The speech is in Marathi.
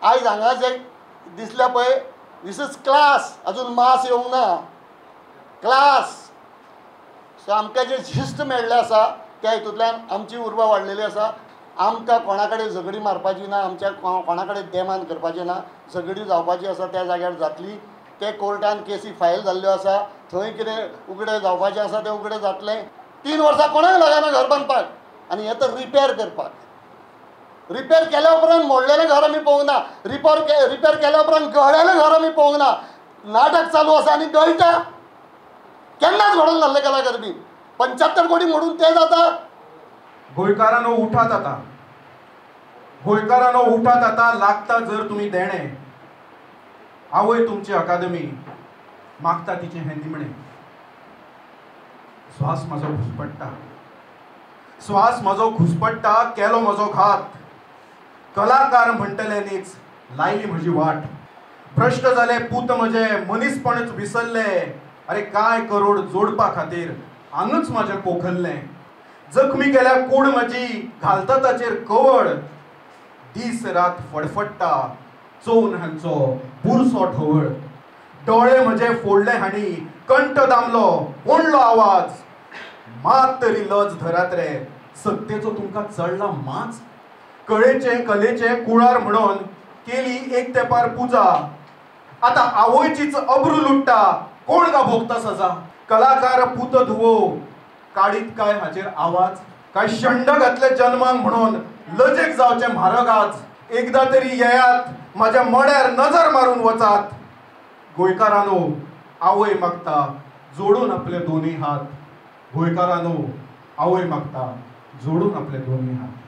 आयज हांगा जे दिसल्या पळय दिस इज क्लास, अजून मास येवंक ना, क्लास. सो आमकां जे शिस्त मेळ्ळें आसा त्या हितूंतल्यान आमची उर्बा वाडलेली आसा. आमकां कोणा कडेन झगडी मारपाची ना, आमच्या कोणा कडेन देमान करपाचें ना. झगडी जावपाची आसा त्या जाग्यार जातली. ते कोर्टान केसी फायल जाल्ल्यो आसा, थंय कितें उगडें जावपाचें आसा तें उगडें जातलें. 3 वर्सां कोणाक लागना घर बांदपाक, आनी हें तर रिपेर करपाक. रिपेर केल्या उपरांत मोडलेलें घर आमी पळोवंक ना, रिपेर केल्या उपरांत गळ्ळेलें घर आमी पळोवंक ना. नाटक चालू आसा आनी गळटा. केन्नाच घडोवन नासलें कलाकार बी. 75 कोटी मोडून तें जाता. गोंयकारांनो उठात आता, गोंयकारांनो उठात आता. लागता जर तुम्ही देणे, आवय तुमची अकादमी मागता तिचे हे निमणे. श्वास म्हजो घुसपट्टा, श्वास म्हजो घुसपट्टा, केलो म्हजो घात. कलाकार म्हणटलेनीच लायली म्हजी वाट. भ्रश्ट जाले पूत म्हजे, मनीसपणच विसरले. अरे काय करोड जोडपा खातीर आंगच म्हाजें पोखरलें. जखमी केल्या कूड म्हजी, घालता ताचेर कवड. दीस रात फडफडटा चोवन हांचो बुरसो ढवळ. डोळे म्हजे फोडले हांणी, कंठ दामलो, ओणलो आवाज. मात तरी लज धरात रे, सत्तेचो तुमकां चडला माच. कळेचे कलेचे कुळार म्हणून केली एक तेंपार पुजा. आतां आवयचीच अब्रू लुट्टा, कोण गा भोगता सजा. कलाकार पूत धुवो, काडीत काय हाचेर आवाज. काय शंड घातले जन्माक म्हणून लजेक जावचे म्हारग आज. एकदा तरी येयात, माझ्या मड्यार नजर मारून वचात. गोंयकारांनो आवय मागता जोडून आपले दोन्ही हात. गोंयकारांनो आवय मागता जोडून आपले दोन्ही हात.